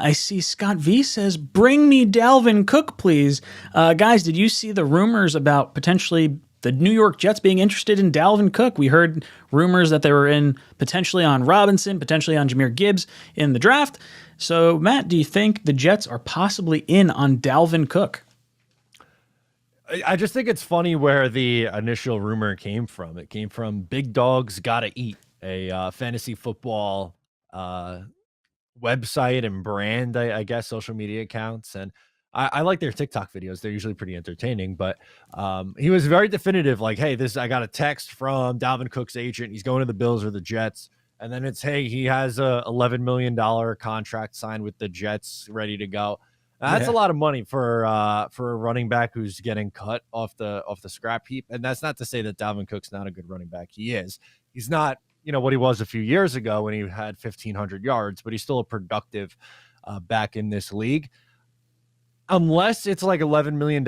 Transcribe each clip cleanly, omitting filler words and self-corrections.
I see Scott V says, bring me Dalvin Cook, please. Guys, did you see the rumors about potentially the New York Jets being interested in Dalvin Cook? We heard rumors that they were in potentially on Robinson, potentially on Jahmyr Gibbs in the draft. So, Matt, do you think the Jets are possibly in on Dalvin Cook? I just think it's funny where the initial rumor came from. It came from Big Dogs Gotta Eat, a fantasy football website and brand, I guess, social media accounts. And I like their TikTok videos. They're usually pretty entertaining, but he was very definitive. Like, hey, I got a text from Dalvin Cook's agent. He's going to the Bills or the Jets. And then it's, hey, he has a $11 million contract signed with the Jets ready to go. That's a lot of money for a running back who's getting cut off the scrap heap. And that's not to say that Dalvin Cook's not a good running back. He is. He's not, what he was a few years ago when he had 1,500 yards, but he's still a productive back in this league. Unless it's like $11 million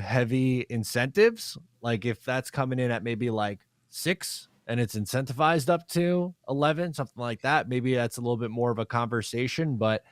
heavy incentives, like if that's coming in at maybe like 6 and it's incentivized up to 11, something like that, maybe that's a little bit more of a conversation. But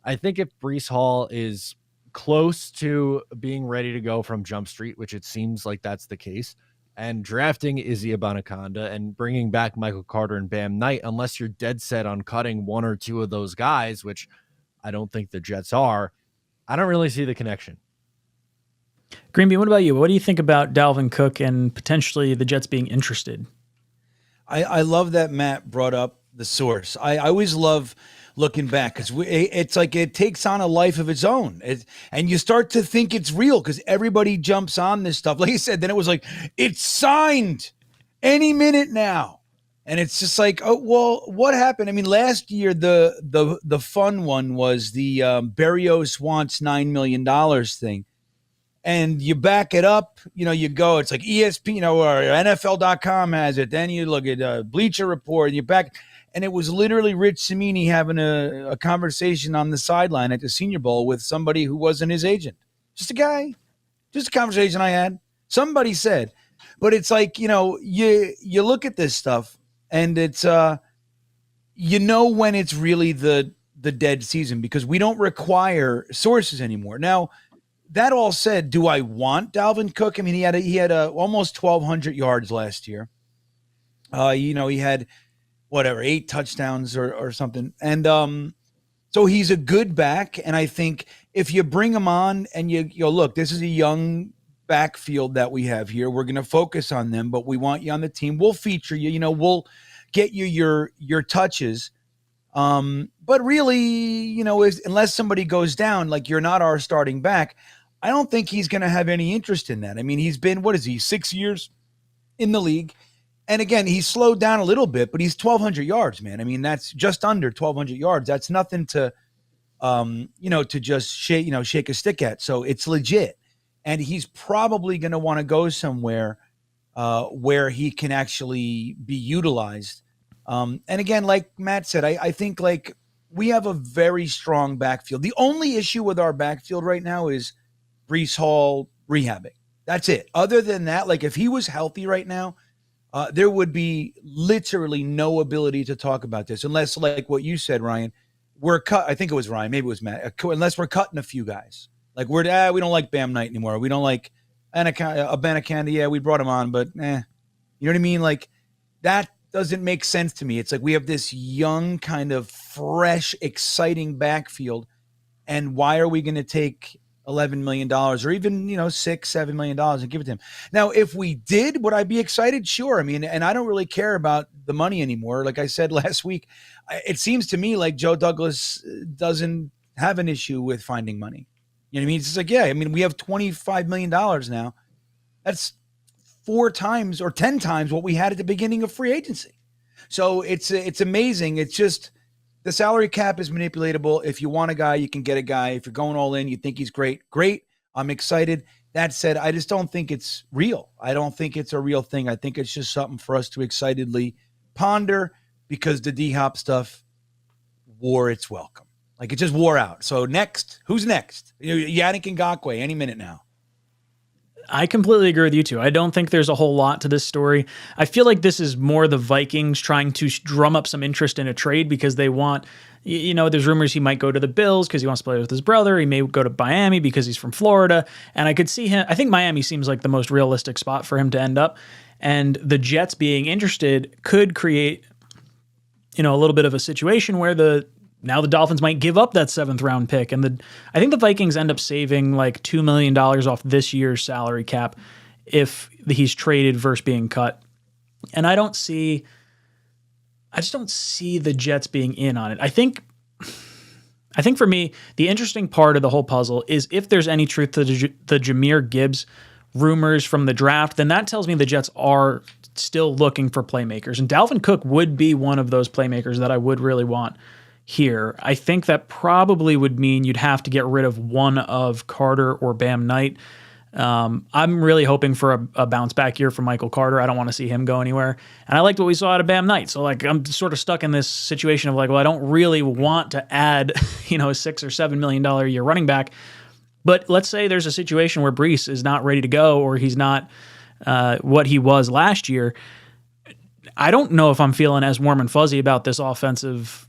I think if Breece Hall is close to being ready to go from Jump Street, which it seems like that's the case, and drafting 𝐒𝐮𝐞𝐫𝐞𝐞 and bringing back Michael Carter and Bam Knight, unless you're dead set on cutting one or two of those guys, which I don't think the Jets are, I don't really see the connection. GreenBean, what about you? What do you think about Dalvin Cook and potentially the Jets being interested? I love that Matt brought up the source. I always love looking back because it's like it takes on a life of its own. And you start to think it's real because everybody jumps on this stuff. Like you said, then it was like, it's signed any minute now. And it's just like, oh, well, what happened? I mean, last year, the fun one was the Berrios wants $9 million thing. And you back it up, you go, it's like ESPN, or NFL.com has it. Then you look at Bleacher Report and you back. And it was literally Rich Cimini having a conversation on the sideline at the Senior Bowl with somebody who wasn't his agent. Just a guy, just a conversation I had. Somebody said, but it's like, you look at this stuff and it's, when it's really the dead season because we don't require sources anymore. Now, that all said, do I want Dalvin Cook? I mean, he had almost 1,200 yards last year. He had whatever 8 touchdowns or something, and so he's a good back. And I think if you bring him on and you look, this is a young backfield that we have here. We're going to focus on them, but we want you on the team. We'll feature you. We'll get you your touches. But really, unless somebody goes down, like you're not our starting back. I don't think he's going to have any interest in that. I mean, he's been, 6 years in the league. And again, he's slowed down a little bit, but he's 1,200 yards, man. I mean, that's just under 1,200 yards. That's nothing to, to just shake a stick at. So it's legit. And he's probably going to want to go somewhere where he can actually be utilized. And again, like Matt said, I think like we have a very strong backfield. The only issue with our backfield right now is Breece Hall rehabbing. That's it. Other than that, like if he was healthy right now, there would be literally no ability to talk about this unless, like what you said, Ryan, we're cut. I think it was Ryan, maybe it was Matt. Unless we're cutting a few guys, like we don't like Bam Knight anymore. We don't like 𝐒𝐮𝐞𝐫𝐞𝐞. Yeah, we brought him on, but you know what I mean? Like that doesn't make sense to me. It's like we have this young, kind of fresh, exciting backfield, and why are we going to take $11 million or even, $6-7 million and give it to him? Now, if we did, would I be excited? Sure. I mean, and I don't really care about the money anymore. Like I said last week, it seems to me like Joe Douglas doesn't have an issue with finding money. You know what I mean? It's just like, yeah, I mean, we have $25 million now. That's 4 times or 10 times what we had at the beginning of free agency. So it's amazing. It's just, the salary cap is manipulatable. If you want a guy, you can get a guy. If you're going all in, you think he's great. I'm excited. That said, I just don't think it's real. I don't think it's a real thing. I think it's just something for us to excitedly ponder because the D-Hop stuff wore its welcome. Like it just wore out. So next, who's next? 𝐒𝐮𝐞𝐫𝐞𝐞 any minute now. I completely agree with you too. I don't think there's a whole lot to this story. I feel like this is more the Vikings trying to drum up some interest in a trade because they want, there's rumors he might go to the Bills because he wants to play with his brother. He may go to Miami because he's from Florida. And I could see him, I think Miami seems like the most realistic spot for him to end up. And the Jets being interested could create, a little bit of a situation where now the Dolphins might give up that 7th round pick. And I think the Vikings end up saving like $2 million off this year's salary cap if he's traded versus being cut. And I just don't see the Jets being in on it. I think for me, the interesting part of the whole puzzle is if there's any truth to the Jahmyr Gibbs rumors from the draft, then that tells me the Jets are still looking for playmakers. And Dalvin Cook would be one of those playmakers that I would really want here. I think that probably would mean you'd have to get rid of one of Carter or Bam Knight. I'm really hoping for a bounce back year for Michael Carter. I don't want to see him go anywhere. And I liked what we saw out of Bam Knight. So I'm sort of stuck in this situation of I don't really want to add, a $6 or $7 million a year running back. But let's say there's a situation where Breece is not ready to go or he's not what he was last year. I don't know if I'm feeling as warm and fuzzy about this offensive,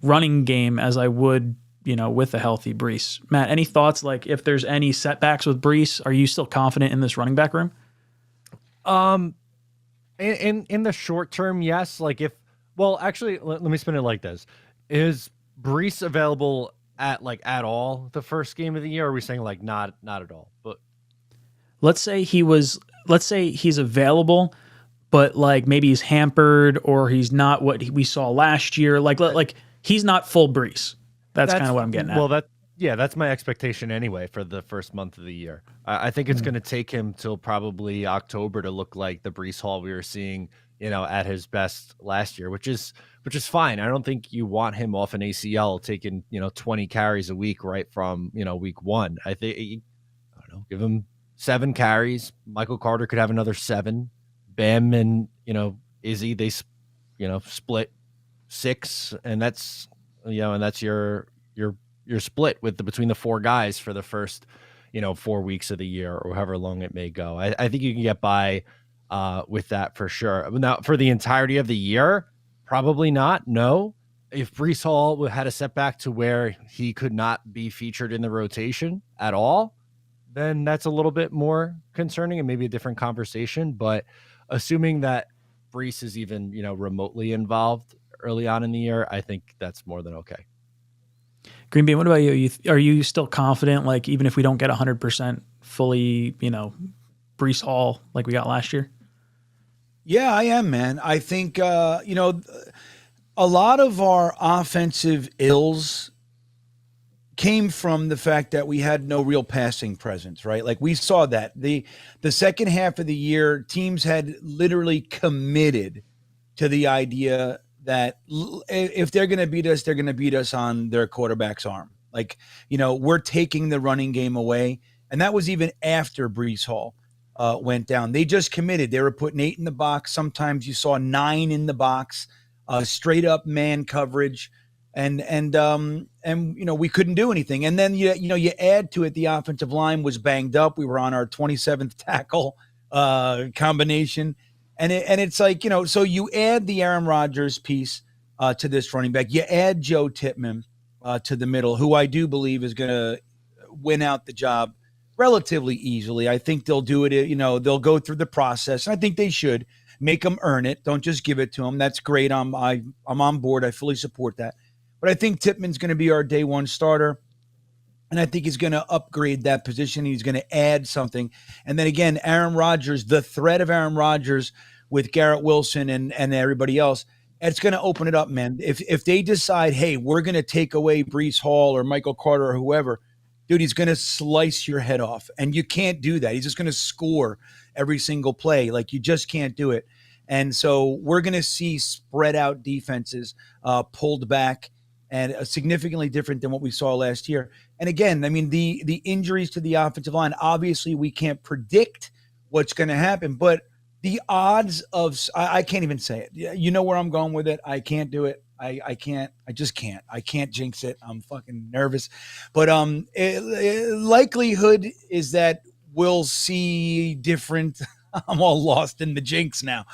running game as I would, with a healthy Breece. Matt, any thoughts? If there's any setbacks with Breece, are you still confident in this running back room? In the short term, yes. Actually, let me spin it like this: is Breece available at all the first game of the year? Or are we saying not at all? But let's say he's available, but maybe he's hampered or he's not what we saw last year. He's not full Breece. That's kind of what I'm getting at. Well, that's my expectation anyway for the first month of the year. I think it's going to take him till probably October to look like the Breece Hall we were seeing, at his best last year, which is fine. I don't think you want him off an ACL taking, 20 carries a week right from, week one. I think, I don't know, give him 7 carries. Michael Carter could have another 7. Bam and, Izzy, they, split 6, and that's your split between the 4 guys for the first, 4 weeks of the year or however long it may go. I think you can get by with that for sure. Now, for the entirety of the year, probably not. No. If Breece Hall had a setback to where he could not be featured in the rotation at all, then that's a little bit more concerning and maybe a different conversation. But assuming that Breece is even, remotely involved early on in the year, I think that's more than okay. GreenBean, what about you? Are you still confident, even if we don't get 100% fully, Breece Hall like we got last year? Yeah, I am, man. I think, a lot of our offensive ills came from the fact that we had no real passing presence, right? We saw that. The second half of the year, teams had literally committed to the idea that if they're going to beat us, they're going to beat us on their quarterback's arm. We're taking the running game away. And that was even after Breece Hall went down. They just committed. They were putting 8 in the box. Sometimes you saw 9 in the box, straight up man coverage. And we couldn't do anything. And then you add to it, the offensive line was banged up. We were on our 27th tackle combination. And it's so you add the Aaron Rodgers piece to this running back. You add Joe Tippmann to the middle, who I do believe is going to win out the job relatively easily. I think they'll do it. They'll go through the process. And I think they should make them earn it. Don't just give it to them. That's great. I'm on board. I fully support that. But I think Tippmann's going to be our day one starter. And I think he's going to upgrade that position. He's going to add something. And then again, Aaron Rodgers, the threat of Aaron Rodgers with Garrett Wilson and everybody else, it's going to open it up, man. If they decide, hey, we're going to take away Breece Hall or Michael Carter or whoever, dude, he's going to slice your head off. And you can't do that. He's just going to score every single play. You just can't do it. And so we're going to see spread out defenses pulled back and significantly different than what we saw last year. And again, I mean, the injuries to the offensive line, obviously we can't predict what's going to happen, but the odds of, I can't even say it. You know where I'm going with it. I can't do it. I can't. I just can't. I can't jinx it. I'm fucking nervous. But likelihood is that we'll see different. I'm all lost in the jinx now.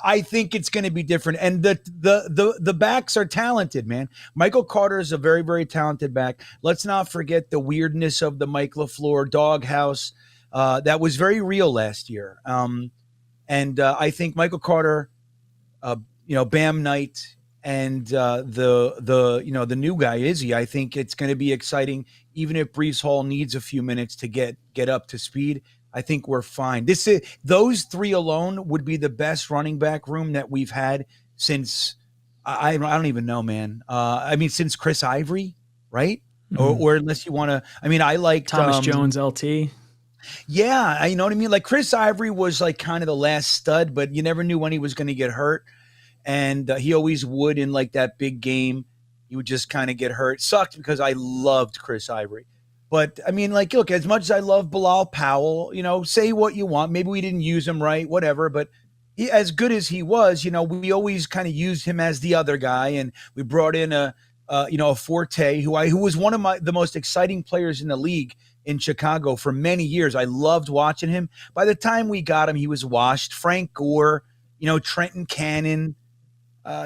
I think it's going to be different, and the backs are talented, man. Michael Carter is a very, very talented back. Let's not forget the weirdness of the Mike LaFleur doghouse that was very real last year. And I think Michael Carter, Bam Knight, and the new guy Izzy. I think it's going to be exciting, even if Breece Hall needs a few minutes to get up to speed. I think we're fine. Those three alone would be the best running back room that we've had since I don't even know, man. Since Chris Ivory, right? Mm-hmm. Or unless you want to. I like Thomas Jones, LT. Yeah, you know what I mean. Like Chris Ivory was like kind of the last stud, but you never knew when he was going to get hurt, and he always would in like that big game. He would just kind of get hurt. Sucked because I loved Chris Ivory. But look, as much as I love Bilal Powell, say what you want. Maybe we didn't use him right, whatever. But as good as he was, we always kind of used him as the other guy, and we brought in a Forte, who was one of the most exciting players in the league in Chicago for many years. I loved watching him. By the time we got him, he was washed. Frank Gore, Trenton Cannon,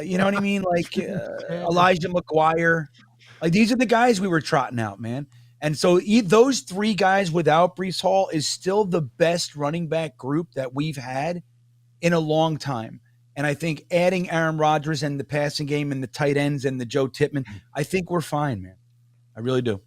you know what I mean? Like Elijah McGuire. Like these are the guys we were trotting out, man. And so those three guys without Breece Hall is still the best running back group that we've had in a long time. And I think adding Aaron Rodgers and the passing game and the tight ends and the Joe Tippmann, I think we're fine, man. I really do.